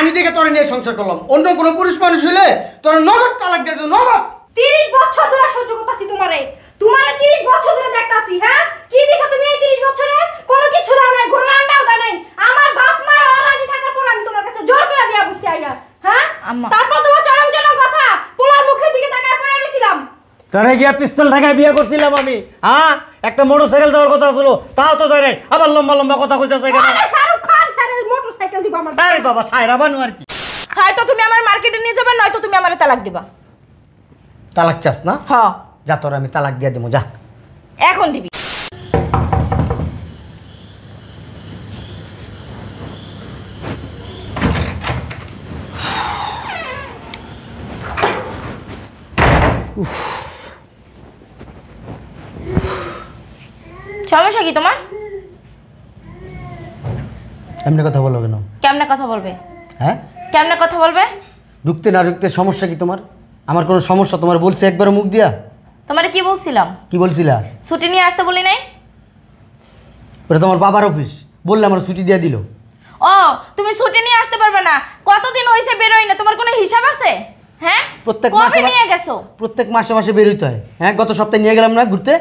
আমি দেখে তোর নিয়ে সংসার করলাম। অন্য কোনো পুরুষ মানুষ হইলে তোর নগদ তালাক দিয়ে দেব। নগদ 30 বছর ধরে সহ্য করতেছি তোমারে 30 বছর ধরে দেখতাছি। হ্যাঁ কি দিছো তুমি এই 30 বছরে? কোনো কিছু দাও নাই, ঘোড়া আন্ডাও দাও নাই। আমার বাপ মা রাজি থাকার পর আমি তোমার কাছে জোর করে বিয়া করতে আইয়া। হ্যাঁ তারপর তোমার চরম চরম কথা পোলার মুখের দিকে তাকায় পড়ে রইছিলাম। তারে গিয়া পিস্তল ঢাকায় বিয়ে করছিলাম আমি। হ্যাঁ একটা মোটরসাইকেল দেওয়ার কথা ছিল, তাও তো ধরে আবার লম্বা লম্বা কথা কইতাছে কেন? আরে শাহরুখ খান আরে মোটরসাইকেল দিবা আমার। আরে বাবা সায়রা বানু আর কি। হয়তো তুমি আমার মার্কেটে নিয়ে যাবে, নয়তো তুমি আমারে তালাক দিবা। তালাক চাস না? হ্যাঁ যা তোর আমি তালাক দিয়ে দেবো, যা এখন দিবি। সমস্যা কি তোমার? এমনি কথা বলো কেন? কেমনে কথা বলবে? হ্যাঁ কেমনে কথা বলবে? ঢুকতে না ঢুকতে সমস্যা কি তোমার? আমার কোনো সমস্যা তোমার বলছে একবার মুখ দিয়া? তোমারে কি বলছিলাম? কি বলছিলা? ছুটি নিয়ে আসতে বলি নাই? ওটা তোমার বাবার অফিস, বললে আমার ছুটি দিয়ে দিল। ও তুমি ছুটি নিয়ে আসতে পারবে না? কতদিন হইছে বেরোই না, তোমার কোনো হিসাব আছে? হ্যাঁ প্রত্যেক কবে মাসে নিয়ে গেছো? প্রত্যেক মাসে মাসে বের হইতে হয়। হ্যাঁ গত সপ্তাহে নিয়ে গেলাম না ঘুরতে?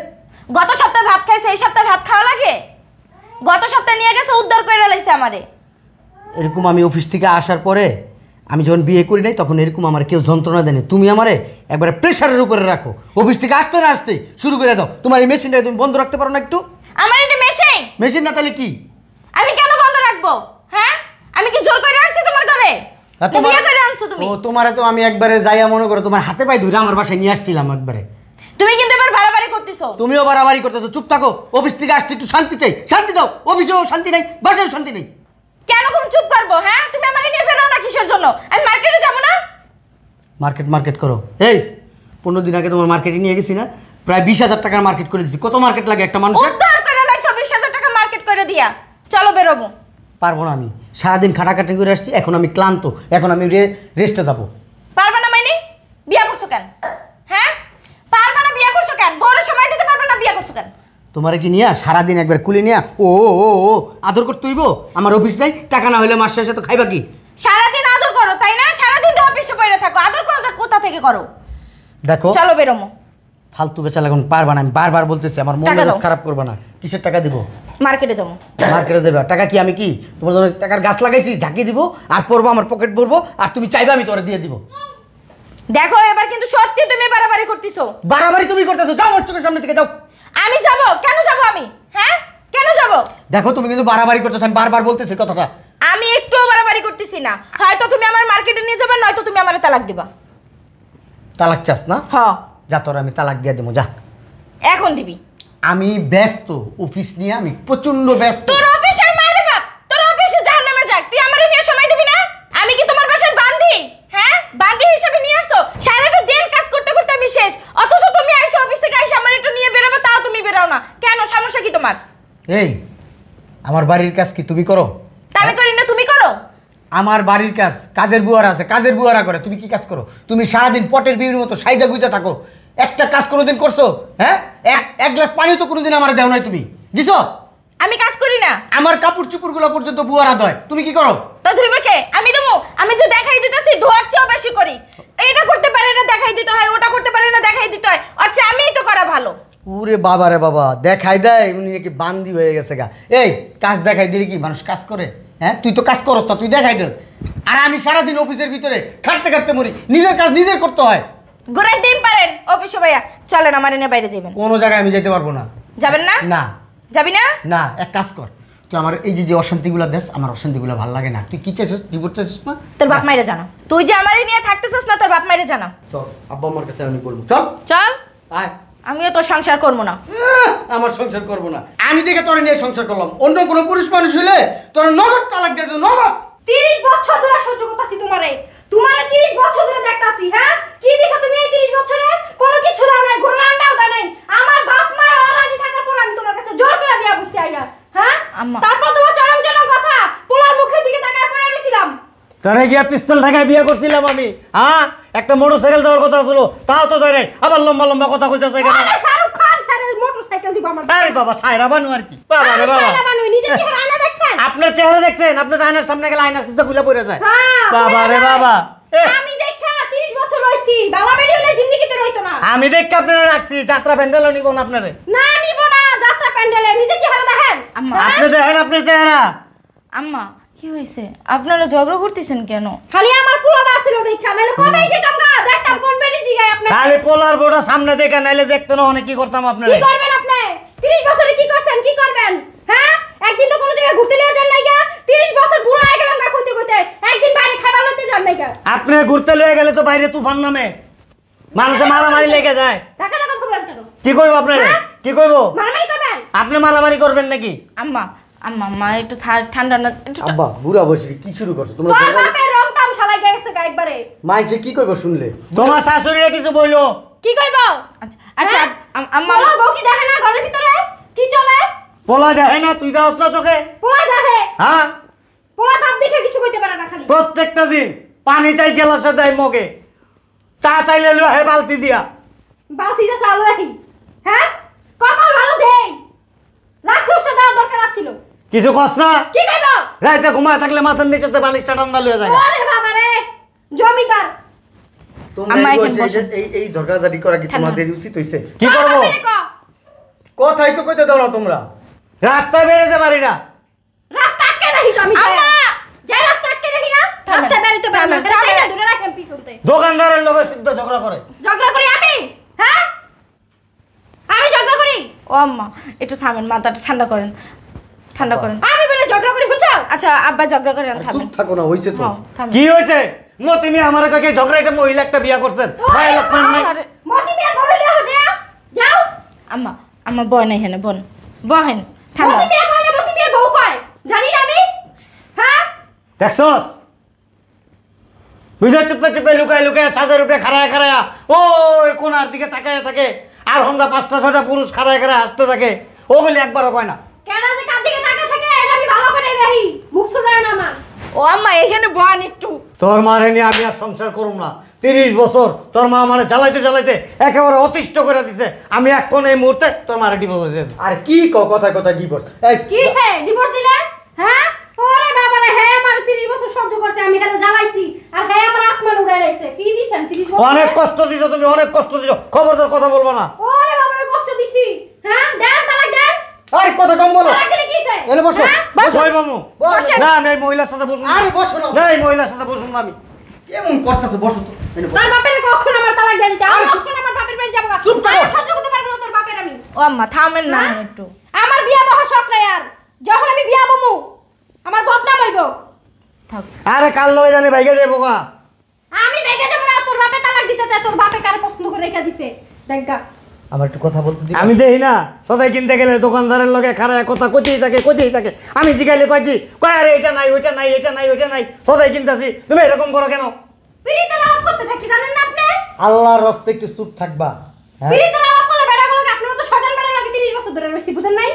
গত সপ্তাহে ভাত খাইছে, এই সপ্তাহে ভাত খাওয়া লাগে? গত সপ্তাহে নিয়ে গেছে, উদ্ধার করে লাইছে আমারে। এরকম আমি অফিস থেকে আসার পরে আমি যখন বিয়ে করি নাই তখন এরকম আমার কেউ যন্ত্রণা দেয়নি। তুমি আমারে একবারে প্রেশারের উপরে রাখো। অফিস থেকে আসতে না আসতে শুরু করে দাও। তোমার এই মেশিনটা তুমি বন্ধ রাখতে পারো না একটু? আমার এটা মেশিন? মেশিন না তাহলে কি? আমি কেন বন্ধ রাখবো? হ্যাঁ আমি কি জোর করে আসছি তোমার ঘরে? তুমি বিয়ে করে আনছো তুমি। ও তোমারে তো আমি একবারে যাইয়া মনে করো তোমার হাতে পায়ে ধরে আমার বাসায় নিয়ে আসছিলাম একবারে। তুমি কিন্তু এবার বাড়াবাড়ি করতেছো। তুমিও বাড়াবাড়ি করতেছো। চুপ থাকো। অফিস থেকে আসতে একটু শান্তি চাই। শান্তি দাও। অফিসেও শান্তি নেই, বাসায়ও শান্তি নেই। কেন তুমি চুপ করবো? হ্যাঁ তুমি আমাকে নিয়ে বেরো না কিসের জন্য? আমি মার্কেটে যাব না? মার্কেট করো। এই 15 দিন আগে তোমার মার্কেটে নিয়ে গেছি না, প্রায় 20,000 টাকার মার্কেট করে দিচ্ছি। কত মার্কেট লাগে একটা মানুষের? উদ্ধার করে লাইছো 20,000 টাকা মার্কেট করে দিয়া। চলো বেরোবো। পারবো না আমি। সারাদিন খাটাখাটি করে আসছি, এখন আমি ক্লান্ত, এখন আমি রেস্টে যাবো। পারবে না মানে? বিয়ে করছো কেন? হ্যাঁ পারবে না? বিয়ে করছো কেন? বড় সময় দিতে পারবে না, বিয়ে করছো কেন? তোমারে কি নিয়ে সারাদিন একবার কুলে নিয়ে ও ও ও আদর করতে হইব? আমার অফিস নাই, টাকা না হলে মাস শেষে তো খাইবা কি? সারাদিন আদর করো তাই না? সারাদিন তো অফিসে পড়ে থাকো, আদর করোটা কোথা থেকে করো? দেখো চলো বেরোমো। ফালতু বেচাল এখন পারবা না। আমি বারবার বলতেছি আমার মন টাকা মেজাজ দাও। খারাপ করবা না। কিসের টাকা দিব? মার্কেটে যাবো। মার্কেটে দেবে টাকা কি? আমি কি তোমার জন্য টাকার গাছ লাগাইছি ঝাঁকি দিব আর পড়বো আমার পকেট ভরবো আর তুমি চাইবে আমি তোরা দিয়ে দিব? দেখো এবার কিন্তু সত্যি তুমি বাড়াবাড়ি করতেছো। বাড়াবাড়ি তুমি করতেছো। যাও ওর চোখের সামনে থেকে যাও। আমি যাব? কেন যাব আমি? হ্যাঁ কেন যাব? দেখো তুমি কিন্তু বাড়াবাড়ি করতেছো। আমি বারবার বলতেছি কথাটা। আমি একটুও বাড়াবাড়ি করতেছি না। হয়তো তুমি আমার মার্কেটে নিয়ে যাবে, নয়তো তুমি আমারে তালাক দিবা। তালাক চাস না? হ্যাঁ যা তোরা আমি তালাক দিয়ে দেবো, যা এখন দিবি। আমি ব্যস্ত অফিস নিয়ে, আমি প্রচন্ড ব্যস্ত। তোর অফিসের মায়ের বাপ, তোর অফিসে জাহান্নামে যাক, তুই আমারে নিয়ে সময় দিবি না? আমি কি তোমার বাসার বান্দি? হ্যাঁ বান্দি হিসেবে নিয়ে আসছো? সারাটা দিন কাজ করতে করতে আমি শেষ, অথচ তুমি আইসো অফিস থেকে আইসা আমার একটু নিয়ে বেরোবে, তাও তুমি বেরোও না কেন? সমস্যা কি তোমার? এই আমার বাড়ির কাজ কি তুমি করো? তা আমি করি না, তুমি করো? আমার বাড়ির কাজ কাজের বুয়ারা আছে, কাজের বুয়ারা করে। তুমি কি কাজ করো? তুমি সারাদিন পটের বিবির মতো সাইদা গুইজা থাকো। একটা কাজ কোনোদিন করছো? হ্যাঁ এক গ্লাস পানিও তো কোনোদিন আমার দেও নাই। তুমি দিছো? আমি কাজ করি না? আমার কাপড় চুপড়গুলো পর্যন্ত বুয়ারা দেয়। তুমি কি করো? তা ধুইবে কে? আমি দেবো? আমি যে দেখাই দিতেছি ধোয়ার চেয়েও বেশি করি। এটা করতে পারি না দেখাই দিতে হয়, ওটা করতে পারি না দেখাই দিতে হয়। আচ্ছা আমিই তো করা ভালো। ওরে বাবা রে বাবা, দেখাই দেয় উনি নাকি বান্দি হয়ে গেছে গা। এই কাজ দেখাই দিলে কি মানুষ কাজ করে? হ্যাঁ তুই তো কাজ করস না, তুই দেখাই দিস। আর আমি সারাদিন অফিসের ভিতরে খাটতে খাটতে মরি। নিজের কাজ নিজের করতে হয়। ঘুরে ডিম পারেন অফিসে ভাইয়া। চলেন আমার এনে বাইরে যাবেন। কোনো জায়গায় আমি যেতে পারবো না। যাবেন না? না। যাবি না? না, এক কাজ কর, তুই আমার এই যে অশান্তিগুলো দেশ, আমার অশান্তিগুলো ভালো লাগে না। তুই কি চাইছিস? রিপোর্ট চাইছিস না? তোর বাপ মাইরে জানা। তুই যে আমারে নিয়ে থাকতেছিস না, তোর বাপ মাইরে জানা। চল আব্বা আমার কাছে আমি বলবো। চল চল। আয়। আমিও তোর সংসার করবো না। আমার সংসার করবো না। আমি দেখে তোর নিয়ে সংসার করলাম। অন্য কোনো পুরুষ মানুষ হইলে তোর নগদ তালাক দিয়ে দেব। নগদ 30 বছর ধরে সহ্য করতেছি তোমারে 30 বছর ধরে দেখতাছি। হ্যাঁ কি দিছো তুমি এই 30 বছরে? কোনো কিছু দাও নাই, ঘোড়া আন্ডাও দাও নাই। আমার বাপ মা রাজি থাকার পর আমি তোমার কাছে জোর করে বিয়া করতে আইয়া। হ্যাঁ তারপর তোমার চরম চরম কথা পোলার মুখের দিকে তাকায় পড়ে রইছিলাম। তারে গিয়া পিস্তল ঢাকায় বিয়ে করছিলাম আমি। হ্যাঁ একটা মোটরসাইকেল দেওয়ার কথা ছিল, তাও তো ধরে আবার লম্বা লম্বা কথা কইতাছে কেন? আরে শাহরুখ খান আরে মোটরসাইকেল দিবা আমার। আরে বাবা সায়রা বানু আর কি। বাবা রে বাবা। সায়রা বানু নিজে কি আনা দেখছেন? আপনার চেহারা দেখছেন? আপনি তো আয়নার সামনে গেলে আয়নার শুদ্ধ খুলে পড়ে যায়। হ্যাঁ, বাবা রে পড়ে যায়। বাবা। আমি দেখা 30 বছর রইছি, বালা বেরি হলে জিন্দেগিতে রইতো না। আমি দেখে আপনারা রাখছি, যাত্রা প্যান্ডেলও নিব না আপনারে। না নিব না, যাত্রা প্যান্ডেলে নিজের চেহারা দেখেন। আম্মা আপনি দেখেন আপনার চেহারা। আম্মা কি হয়েছে? আপনারা ঝগড়া করতেছেন কেন? খালি আমার পুরোটা ছিল দেখা, নাহলে কবেই যেতাম না, দেখতাম কোন বেটি জিগায় আপনি। খালি পোলার বোটা সামনে দেখে নাইলে দেখতে না অনেক কি করতাম কি আপনারে। করবেন আপনি? 30 বছরে কি করছেন, কি করবেন? হ্যাঁ, একদিন তো কোনো জায়গায় ঘুরতে নিয়ে যান নাইগা। 30 বছর বুড়ো হয়ে গেলাম গা কইতে কইতে, একদিন বাইরে খাবার লইতে যান নাইগা। আপনি ঘুরতে লয়ে গেলে তো বাইরে তুফান নামে, মানুষে মারামারি লেগে যায়। ঢাকা ঢাকা খবর কেন? কি কইব আপনারে? কি কইব? মারামারি করবেন? আপনি মারামারি করবেন নাকি? আম্মা আম্মা মা একটু ঠান্ডা না একটু আব্বা বুড়া বসে কি শুরু করছো তোমরা? তোর বাপের রং তামশা লাগে গেছে গা একবারে। মাইছে কি কইব শুনলে? তোমার শাশুড়িরা কিছু বইলো? কি কইব? আচ্ছা আচ্ছা হ্যাঁ? আম্মা আমার বউ কি দেখে না ঘরের ভিতরে কি চলে? পোলা দেখে না? তুই দাও না চোখে? পোলা দেখে, হ্যাঁ, পোলা বাপ দেখে কিছু কইতে পারে না খালি। প্রত্যেকটা দিন পানি চাই গেলাসে দেয় মগে, চা চাইলে লিও হে বালতি দিয়া। বালতিটা চালু রাখি। হ্যাঁ, কপাল ভালো দেই, লাখটা দেওয়ার দরকার আছিল। কিছু কস না? কি কইব? রাইতে ঘুমায় থাকলে মাথার নিচেতে বালিশটা ঠান্ডা লয়ে যায়। ওরে বাবা রে, জমিদার। তোমরা আম্মা এই এখানে বয়সে বসো। এই ঝগড়াঝাটি করা কি ঠান্ডা। তোমাদের উচিত হইছে? কি করব? বাবা রে ক, কথাই তো কইতে দাও না তোমরা। রাস্তায় বেরোতে পারি না। রাস্তা আটকে রাখি তো আমি। আম্মা! যাই রাস্তা আটকে রাখি না, থামেন, রাস্তা বেরোতে পারি না। থামেন, থামেন। তাই না ধরে রাখেন পিছনতে। দোকানদারের লোকের শুদ্ধ ঝগড়া করে। ঝগড়া করি আমি? হ্যাঁ, আমি ঝগড়া করি? ও আম্মা একটু থামেন, মাথাটা ঠান্ডা করেন, ঠান্ডা করেন। আমি বলে ঝগড়া করি বুঝছো? আচ্ছা আব্বা ঝগড়া করেন, আর থামেন। চুপ থাকো না, হইছে তো। হ্যাঁ, থামেন। কি হয়েছে? মতিমি আমার কাছে ঝগড়া, একটা মহিলা একটা বিয়া করছেন, ভাই লক্ষণ নাই। আরে, মতি মিয়া বড় লিয়া হো যা যাও। আম্মা আম্মা বয় নাই হেনে বন বহেন ঠান্ডা। মতি মিয়া কয় না, মতি মিয়া বউ কয়, জানি না আমি। হ্যাঁ, দেখছ বুঝে চুপে চুপে লুকায় লুকায় ছাদের উপরে খাড়ায় খাড়ায় ওই কোনার দিকে তাকায় থাকে, আর হন্দা 5টা-6টা পুরুষ খাড়ায় খাড়ায় হাসতে থাকে, ওগুলি একবারও কয় না। কেন যে কার দিকে তাকা থাকে এটা আমি ভালো করে দেখি, মুখ ছুড়ায় না আমার। ও আম্মা এখানে বন একটু। তোর মারে নিয়ে আমি আর সংসার করুম না। 30 বছর তোর মা আমারে জ্বালাইতে জ্বালাইতে একেবারে অতিষ্ঠ করে দিছে। আমি এখন এই মুহূর্তে তোর মারে ডিভোর্স দিয়ে দেব। আর কি কথায় কথায় ডিভোর্স? এই কি হইছে? ডিভোর্স দিলে? হ্যাঁ, ওরে বাবা রে, হ্যাঁ আমার 30 বছর সহ্য করতে আমি কেন জ্বালাইছি, আর হ্যাঁ আমার আসমান উড়াই লাইছে। কি দিছেন 30 বছর? অনেক কষ্ট দিছো তুমি, অনেক কষ্ট দিছো। খবরদার কথা বলবো না। ওরে বাবা রে, কষ্ট দিছি। হ্যাঁ, দেন তালাক দেন। আরে কথা কম বলো। তালাক দিলে কি হইছে? এলে বসো। হ্যাঁ? বসই মামু। বসেন। না আমি এই মহিলার সাথে বসুন না। আরে বসো না। না এই মহিলার সাথে বসুন না আমি। কেমন করতেছে? বসো তো। এনে বসো। তোর বাপের কখন আমার তালাক দিয়ে দিতে? আমি আরে চুপ- কখন আমার বাপের বাড়ি যাবো? চুপ থাকো। আমি সহ্য করতে পারবো না তোর বাপের আমি। ও আম্মা থামেন না হ্যাঁ? একটু। আমার বিয়া বহর শখ নাই আর। যখন আমি বিয়া বমু আমার বদনাম হইব। থাক। আরে কাল লয়ে জানি ভাইকে যাবো গা। আমি দেখে যাবো না, তোর বাপে তালাক দিতে চায়, তোর বাপে কার পছন্দ করে রেখে দিছে দেখা। আমার একটু কথা বলতে দিবা? আমি দেখি না সদাই কিনতে গেলে দোকানদারের লগে খারাপ কথা কইতেই থাকে। আমি জিগাইলে কয় কি কয় আরে এটা নাই ওইটা নাই এটা নাই ওইটা নাই, সদাই কিনতেছি। তুমি এরকম করো কেন? পিরিতে আলাপ করতে থাকি জানেন না আপনি? আল্লাহর রাস্তে একটু চুপ থাকবা। হ্যাঁ? পিরিতে আলাপ করলে বেড়াগুলোকে আপনি মতো শয়তান বেড়া লাগে 30 বছর ধরে রইছি, বুঝেন নাই?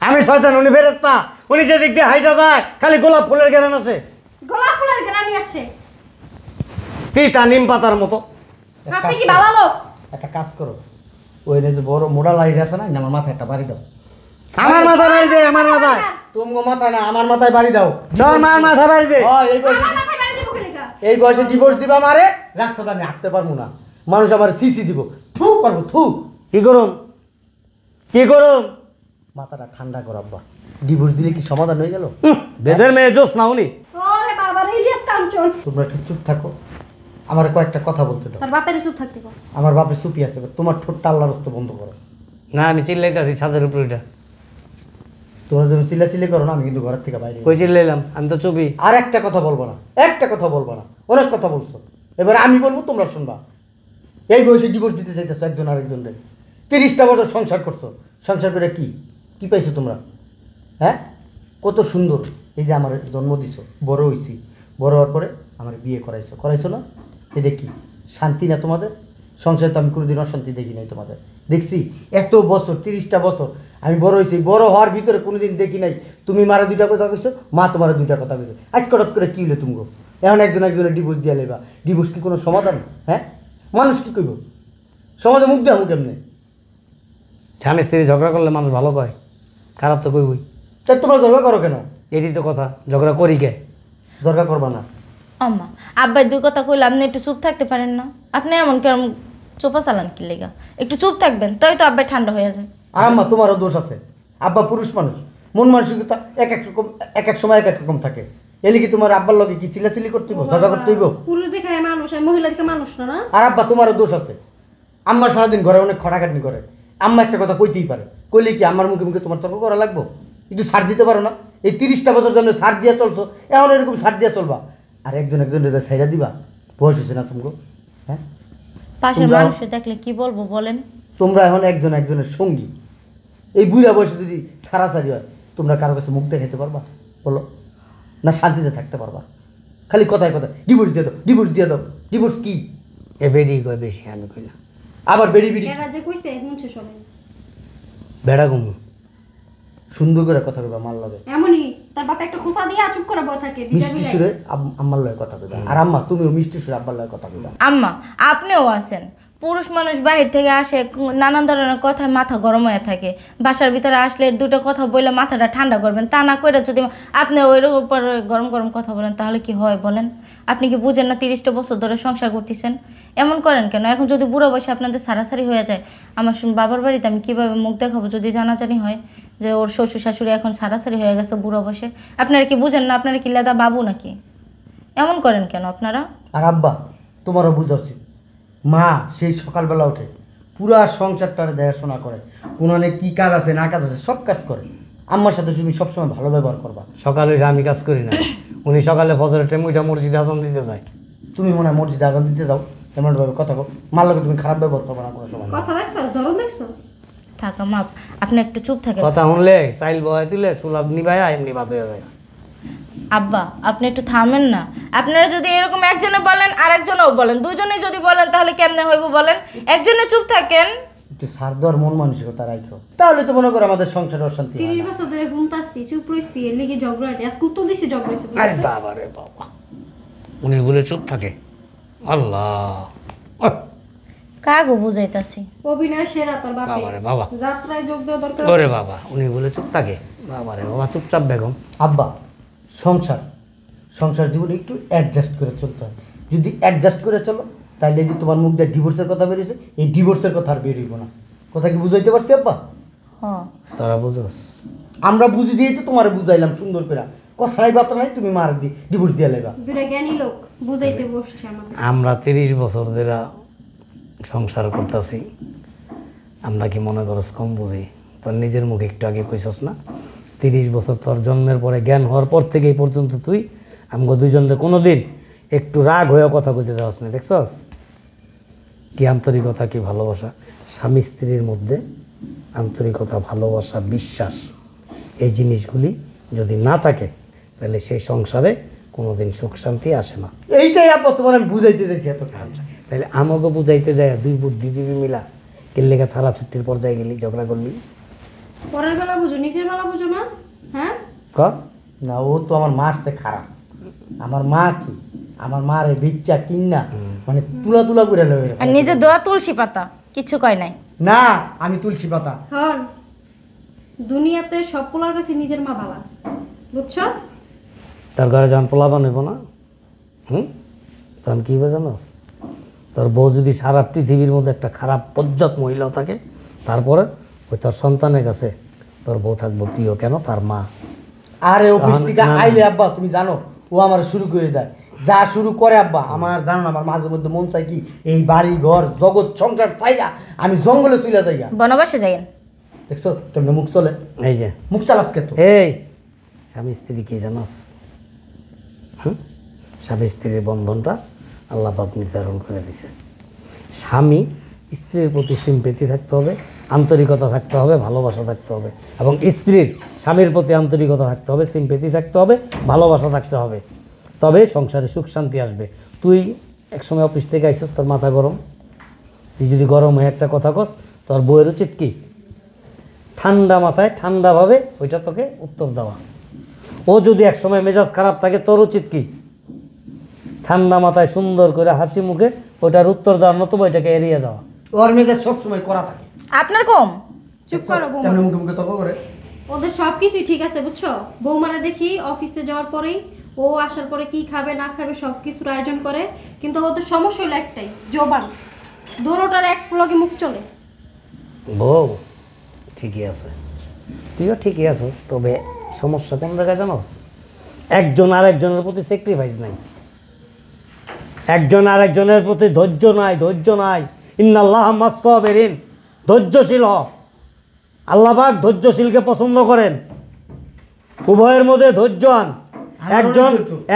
আমি শয়তান, উনি ফেরেশতা। উনি যে দিক দিয়ে হাইটা যায় খালি গোলাপ ফুলের গেরান আছে, গোলাপ ফুলের গ্রানি আসে। তিতা নিম পাতার মতো। এক আপনি কাজ কি করো। ভালো লোক? একটা কাজ করো, ওই যে বড় মোড়া লাইট আছে না, আমার মাথায় একটা বাড়ি দাও। আমার মাথা বাড়ি দে, আমার মাথায়। তুমি মাথায় না, আমার মাথায় বাড়ি দাও। তোর মার মাথা বাড়ি দে। হয়, এই বয়সে আমার মাথায় বাড়ি দিব কেন এটা? এই বয়সে ডিভোর্স দিবা আমারে, রাস্তাতে আমি হাঁটতে পারবো না। মানুষ আমার সিসি দিব, থু করবো থু। কি করুম কি করুম? মাথাটা ঠান্ডা কর আব্বা। ডিভোর্স দিলে কি সমাধান হয়ে গেল? বেদের মেয়ে জোস না উনি। ওরে বাবা রে, ইলিয়াস কাঞ্চন। তোমরা একটু চুপ থাকো, আমার কয়েকটা কথা বলতে দাও। তোর বাপের চুপ থাকতে কর। আমার বাপের চুপি আছে, তোমার ঠোঁটটা আল্লাহর রাস্তে বন্ধ করো। না আমি চিল্লাইতেছি ছাদের উপরে ওইটা। তোমরা যদি চিল্লাচিল্লি করো না, আমি কিন্তু ঘরের থেকে বাইরে কই চিল্লাইলাম? আমি তো চুপি। আর একটা কথা বলবো না, একটা কথা বলবো না, অনেক কথা বলছো। এবার আমি বলবো, তোমরা শুনবা। এই বয়সে ডিভোর্স দিতে চাইতেছো একজন আরেকজনকে। 30টা বছর সংসার করছো, সংসার করে কি কি পাইছো তোমরা? হ্যাঁ, কত সুন্দর। এই যে আমার জন্ম দিছো, বড় হইছি, বড় হওয়ার পরে আমার বিয়ে করাইছো না? এটা কি শান্তি না তোমাদের? সংসারে তো আমি কোনোদিন অশান্তি দেখি নাই তোমাদের। দেখছি এত বছর, 30টা বছর আমি বড় হয়েছি, বড় হওয়ার ভিতরে কোনোদিন দেখি নাই তুমি মারা 2টা কথা কইছো, মা তোমার 2টা কথা কইছো। আজ হঠাৎ করে কি হলো তুমি? এখন একজনের ডিভোর্স দিয়ে লেবা। ডিভোর্স কি কোনো সমাধান? হ্যাঁ, মানুষ কি কইব? সমাজে মুখ দেওয়া কেমনে? স্বামী স্ত্রী ঝগড়া করলে মানুষ ভালো কয়, খারাপ তো কইবই। তাই তোমরা ঝগড়া করো কেন? এটি তো কথা, ঝগড়া করি কে? দরকার করবা না। আম্মা আব্বাই দুই কথা কইলে আপনি একটু চুপ থাকতে পারেন না? আপনি এমন কেমন চোপা চালান কি লেগা? একটু চুপ থাকবেন তাই তো আব্বাই ঠান্ডা হয়ে যায়। আর আম্মা তোমারও দোষ আছে। আব্বা পুরুষ মানুষ, মন মানসিকতা এক এক রকম, এক এক সময় এক এক রকম থাকে। এলে কি তোমার আব্বার লগে কি চিল্লাচিল্লি করতে হইব, ঝগড়া করতে হইব? পুরুষ দেখায় মানুষ আর মহিলা দেখে মানুষ না না। আর আব্বা তোমারও দোষ আছে। আম্মা সারাদিন ঘরে অনেক খটাখাটনি করে, আম্মা একটা কথা কইতেই পারে, কইলে কি আমার মুখে মুখে তোমার তর্ক করা লাগবো? একটু ছাড় দিতে পারো না? এই 30টা বছর জন্য ছাড় দিয়া চলছো, এখন এরকম ছাড় দিয়া চলবা? আর একজন রেজা ছাইড়া দিবা? বয়স হয়েছে না তোমাকে? হ্যাঁ, পাশের তোমরা- মানুষে দেখলে কি বলবো বলেন? তোমরা এখন একজন একজনের সঙ্গী। এই বুড়া বয়সে যদি ছাড়াছাড়ি হয়, তোমরা কারো কাছে মুখ দেখাইতে পারবা বলো? না শান্তিতে থাকতে পারবা? খালি কথায় কথায় ডিভোর্স দিয়ে দাও, ডিভোর্স দিয়ে দাও। ডিভোর্স কি? এ বেডি কয় বেশি, আমি কই না। আবার বেড়ি বেড়ি এরা যে কইছে শুনছে সবাই। বেড়া ঘুমু সুন্দর করে কথা কইবা মার লগে, এমনই তার বাপে একটা খোসা দিয়ে চুপ করে বসে থাকে মিষ্টি সুরে আম্মার লগে কথা কইবা। আর আম্মা তুমিও মিষ্টি সুরে আব্বার লগে কথা কইবা। আম্মা আপনিও আছেন, পুরুষ মানুষ বাহির থেকে আসে নানান ধরনের কথায় মাথা গরম হয়ে থাকে, বাসার ভিতরে আসলে দুটো কথা বললে মাথাটা ঠান্ডা করবেন, তা না করে যদি আপনি ওইর উপর গরম গরম কথা বলেন তাহলে কি হয় বলেন? আপনি কি বুঝেন না 30টা বছর ধরে সংসার করতেছেন? এমন করেন কেন? এখন যদি বুড়ো বয়সে আপনাদের সারাসারি হয়ে যায়, আমার বাবার বাড়িতে আমি কীভাবে মুখ দেখাবো যদি জানাজানি হয় যে ওর শ্বশুর শাশুড়ি এখন সারাসারি হয়ে গেছে বুড়ো বয়সে? আপনারা কি বুঝেন না? আপনারা কি লেদা বাবু নাকি? এমন করেন কেন আপনারা? আর আব্বা তোমারও বুঝা উচিত, মা সেই সকালবেলা ওঠে পুরা সংসারটার দেখাশোনা করে, কোনখানে কি কাজ আছে না কাজ আছে সব কাজ করে। আম্মার সাথে তুমি সবসময় ভালো ব্যবহার করবা। সকালে উঠে আমি কাজ করি না, উনি সকালে ফজরের টাইম ওইটা মসজিদে আজান দিতে যায়। তুমি মনে হয় মসজিদে আজান দিতে যাও, এমনভাবে কথা কো, মার লগে তুমি খারাপ ব্যবহার করবা না কোনো সময়। কথা দেখছস ধরন দেখছস। থাকা মাপ, আপনি একটু চুপ থাকেন। কথা শুনলে চাইল বহাই তুলে চুলাপ নিবাইয়া এমনি বাদ হয়ে যায়। আব্বা আপনি একটু থামেন না। আপনারা যদি এরকম একজনে বলেন আর একজনেও বলেন, দুজনেই যদি বলেন তাহলে কেমনে হইব বলেন? একজনে চুপ থাকেন। একটু ছাড় দেওয়ার মন মানসিকতা রাখো, তাহলে তো মনে করো আমাদের সংসারে অশান্তি হয় 30 না। বছর ধরে হুনতাছি চুপ রইছি এর লিগে ঝগড়া আজকে উত্তর দিছি ঝগড়া হইছে। আরে বাবা রে বাবা, উনি বলে চুপ থাকে। আল্লাহ, আহ, কাগো বুঝাইতাছি। অভিনয় সেরা তোর বাপে। বাবা রে বাবা, যাত্রায় যোগ দেওয়া দরকার। ওরে বাবা, উনি বলে চুপ থাকে। বাবা রে বাবা, চুপচাপ বেগম। আব্বা সংসার সংসার জীবনে একটু অ্যাডজাস্ট করে চলতে হয়। যদি অ্যাডজাস্ট করে চলো তাহলে এই যে তোমার মুখ দিয়ে ডিভোর্সের কথা বেরিয়েছে, এই ডিভোর্সের কথা আর বেরিয়েব না। কথা কি বুঝাইতে পারছি আব্বা? হ তারা বুঝোস? আমরা বুঝি দিয়েই তো তোমার বুঝাইলাম সুন্দর করে, কথা নাই বার্তা নাই, তুমি মার দি ডিভোর্স দিয়ে লেবা। দুটা জ্ঞানী লোক বুঝাইতে বসছে আমাদের। আমরা 30 বছর ধরে সংসার করতেছি, আমরা কি মনে করস কম বুঝি? তোর নিজের মুখে একটু আগে কইছস না 30 বছর তোর জন্মের পরে জ্ঞান হওয়ার পর থেকে এই পর্যন্ত তুই আমগো দুইজনকে কোনোদিন একটু রাগ হয়ে কথা কইতে দেওয়াস না, দেখছস? কি আন্তরিকতা, কি ভালোবাসা। স্বামী স্ত্রীর মধ্যে আন্তরিকতা, ভালোবাসা, বিশ্বাস, এই জিনিসগুলি যদি না থাকে তাহলে সেই সংসারে কোনোদিন সুখ শান্তি আসে না। এইটাই আব্বা তোমার আমি বুঝাইতে চাইছি এত। তাহলে আমাকে বুঝাইতে যায় দুই বুদ্ধিজীবী মিলা কেল্লেগা ছাড়া ছুটির পর্যায়ে গেলি, ঝগড়া করলি। পরের বেলা বুঝো নিজের বেলা বুঝো না। হ্যাঁ ক না, ও তো আমার মার সে খারাপ। আমার মা কি, আমার মার এই বিচ্চা কিন্না মানে তুলা তুলা করে লয়ে আর নিজে দোয়া তুলসী পাতা, কিছু কয় নাই। না, আমি তুলসী পাতা। হন দুনিয়াতে সব পোলার কাছে নিজের মা বাবা, বুঝছস? তার ঘরে যখন পোলাপান হইব না, তখন কী হবে জানোস? তোর বউ যদি সারা পৃথিবীর মধ্যে একটা খারাপ পর্যাপ্ত মহিলাও থাকে, তারপরে ওই তোর সন্তানের কাছে তোর বউ থাকবো প্রিয়। কেন? তার মা। আরে অফিস তখন- থেকে না, না। আইলে আব্বা তুমি জানো ও আমার শুরু করে দেয়, যা শুরু করে আব্বা আমার জানো না, আমার মাঝে মধ্যে মন চাই কি এই বাড়ি ঘর জগৎ সংসার চাইয়া আমি জঙ্গলে চলে যাইয়া। বনবাসে যাইয়েন। দেখছো কেমনে মুখ চলে, এই যে মুখ চালাস কে তো? এই স্বামী স্ত্রী কি জানাস? স্বামী স্ত্রীর বন্ধনটা আল্লাহ পাক নির্ধারণ করে দিছে। স্বামী স্ত্রীর প্রতি সিম্পেথি থাকতে হবে, আন্তরিকতা থাকতে হবে, ভালোবাসা থাকতে হবে। এবং স্ত্রীর স্বামীর প্রতি আন্তরিকতা থাকতে হবে, সিম্পেথি থাকতে হবে, ভালোবাসা থাকতে হবে। তবে সংসারে সুখ শান্তি আসবে। তুই একসময় অফিস থেকে আইসস, তোর মাথা গরম, তুই যদি গরম হয়ে একটা কথা কস, তোর বউয়ের উচিত কি ঠান্ডা মাথায় ঠান্ডাভাবে ওইটা তোকে উত্তর দেওয়া। ও যদি একসময় মেজাজ খারাপ থাকে, তোর উচিত কি ঠান্ডা মাথায় সুন্দর করে হাসি মুখে ওইটার উত্তর দেওয়ার, নতুবা ওইটাকে এড়িয়ে যাওয়া। ওর মেজাজ সবসময় করা থাকে। আপনার কম। চুপ করো বৌমা। কেমনে মুখে মুখে তর্ক করে। ওদের সব কিছুই ঠিক আছে বুঝছো, বৌমারা দেখি অফিসে যাওয়ার পরেই ও আসার পরে কি খাবে না খাবে সব কিছুর আয়োজন করে, কিন্তু ওদের সমস্যা হলো একটাই, জবান। দোনোটার এক লগে মুখ চলে। বউ ঠিকই আছে, তুইও ঠিকই আছিস, তবে সমস্যা কোন জায়গায় জানোস? একজন আরেকজনের প্রতি স্যাক্রিফাইস নাই, একজন আরেকজনের প্রতি ধৈর্য নাই, ধৈর্য নাই। ইন্নাল্লাহ মাস সাবিরিন, ধৈর্যশীল হ। আল্লাহ পাক ধৈর্যশীলকে পছন্দ করেন। উভয়ের মধ্যে ধৈর্য আন।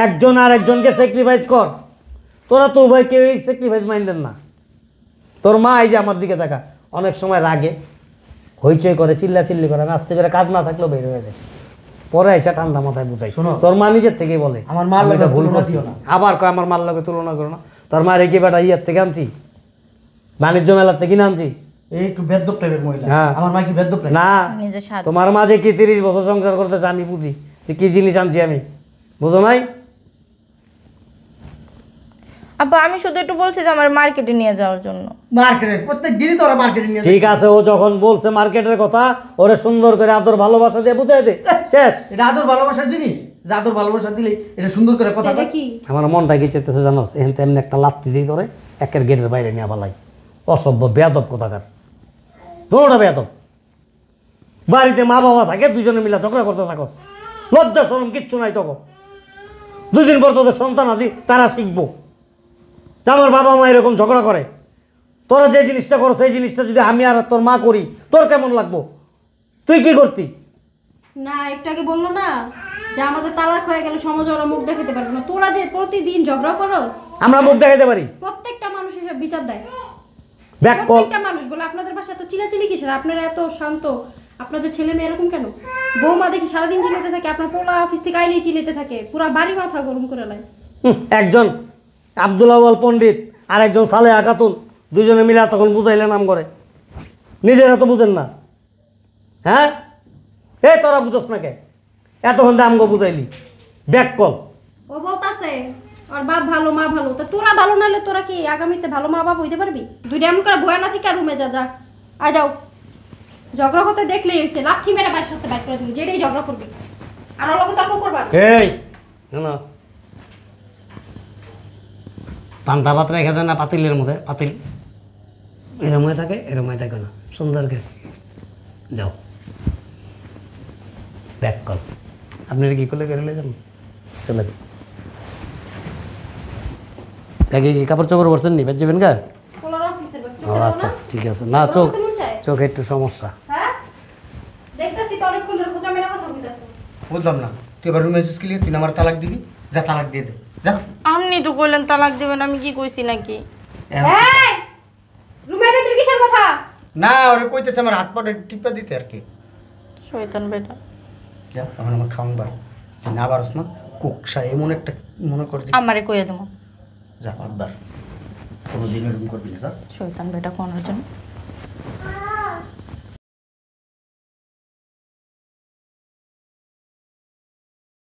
একজন আর একজনকে স্যাক্রিফাইস কর। তোরা তো উভয় কেউই স্যাক্রিফাইস মাইন্ডেন না। তোর মা এই যে আমার দিকে তাকা, অনেক সময় রাগে হইচই করে, চিল্লাচিল্লি করে, আস্তে করে কাজ না থাকলেও বের হয়ে যায়, পরে এসে ঠান্ডা মাথায় বুঝাই। শোনো, তোর মা নিজের থেকেই বলে আমার মার লগে ভুল তুলনা করছি দিও না। আবার কয় আমার মার লগে তুলনা করো না। তোর মা রেখে বেটা ইয়ের থেকে আনছি, বাণিজ্য মেলার থেকে কিনে আনছি। এই একটু বেদ্যপ টাইপের মহিলা। হ্যাঁ। আমার মা কি বেদ্যপ টাইপ? না, নিজের স্বাদ। তোমার মা যে কি 30 বছর সংসার করতেছে আমি বুঝি যে কি জিনিস আনছি আমি, বুঝো নাই? আব্বা আমি শুধু একটু বলছি যে আমার মার্কেটে নিয়ে যাওয়ার জন্য। মার্কেটে প্রত্যেক দিনই তো ওরা মার্কেটে নিয়ে যায়। ঠিক আছে, ও যখন বলছে মার্কেটের কথা, ওরে সুন্দর করে আদর ভালোবাসা দিয়ে বুঝাই দে, শেষ। এটা আদর ভালোবাসার জিনিস, যে আদর ভালোবাসা দিলে এটা সুন্দর করে কথা এটা কয়। কি আমার মনটা কি চেতেছে জানোস? এখান তেমনি একটা লাত্তি দিয়ে ধরে একের গেটের বাইরে নিয়ে পালাই। অসভ্য বেয়াদব কোথাকার, দুটোটা বেয়াদব। বাড়িতে মা বাবা থাকে, দুজনে মিলে ঝগড়া করতে থাকো, লজ্জা শরম কিচ্ছু নাই তখন। 2 দিন পর তোদের সন্তান আদি তারা শিখবো যে আমার বাবা মা এরকম ঝগড়া করে। তোরা যে জিনিসটা করো সেই জিনিসটা যদি আমি আর তোর মা করি, তোর কেমন লাগবো? তুই কি করতি? না, একটু আগে বললো না যে আমাদের তালাক হয়ে গেলে সমাজে ওরা মুখ দেখাতে পারবে না। তোরা যে প্রতিদিন ঝগড়া করো, আমরা মুখ দেখাইতে পারি? প্রত্যেকটা মানুষ এসব বিচার দেয়। Back call. প্রত্যেকটা মানুষ বলে আপনাদের বাসায় এত চিলাচিলি কিসের? আপনারা এত শান্ত, আপনাদের ছেলে মেয়ে এরকম কেন? বৌমা দেখি সারাদিন চিল্লাতে থাকে, আপনার পোলা অফিস থেকে আইলেই চিল্লাতে থাকে, পুরা বাড়ি মাথা গরম করে লাই। একজন আব্দুল আওয়াল পণ্ডিত আর একজন সালেহা খাতুন, দুজনে মিলে তখন বুঝাইলে নাম করে, নিজেরা তো বুঝেন না। হ্যাঁ, এই তোরা বুঝোস না কে? এতক্ষণ দাম গো বুঝাইলি, ব্যাক কল। ও বলতাছে আর বাপ ভালো মা ভালো, তা তোরা ভালো না হলে তোরা কি আগামীতে ভালো মা বাপ হইতে পারবি? দুইটা এমন করে বয়া না থেকে রুমে যা, যা আয় যাও। ঝগড়া হতে দেখলেই হয়েছে, লাঠি মেরে বাড়ির সাথে বাইর করে দিবি, যেটাই ঝগড়া করবি। আর ওর লগে তর্ক করবা না। এই না, পান্তা ভাত রেখে দেয় না পাতিলের মধ্যে, পাতিল এরময় থাকে, এরময় থাকে না, সুন্দর করে যাও, ব্যাক কল। আপনি কি করলে গেলে যান, চলে দেখি কি কাপড় চোপড় পরছেন নি, বেচ যাবেন গা? পোলার অফিসের বাচ্চা, ও চোখে দাও আচ্ছা না? ঠিক আছে। না চোখ, তোর মন চায়? চোখে একটু সমস্যা। হ্যাঁ দেখতেছি তো অনেকক্ষণ ধরে খোঁচা মেরে কথা বলতেছ। বুঝলাম না, তুই এবার রুমে এসেছিস কি লিয়ে? তুই না আমার তালাক দিবি, যা তালাক দিয়ে দে, যা। আপনি তো কইলেন তালাক দেবেন, আমি কি কইছি নাকি? এই রুমের ভিতর কিসের কথা? না, ওরে কইতেছে আমার হাত পাটা টিপা দিতে আর কি। শয়তান বেটা। যা, এখন আমার খাওয়ান বার না বারস না, কুকসা এমন একটা মনে কর যে আমারে কইয়া দেবো, যা, একবার কোনোদিন এরকম করবি না, যা। শয়তান বেটা কোনের জন্য।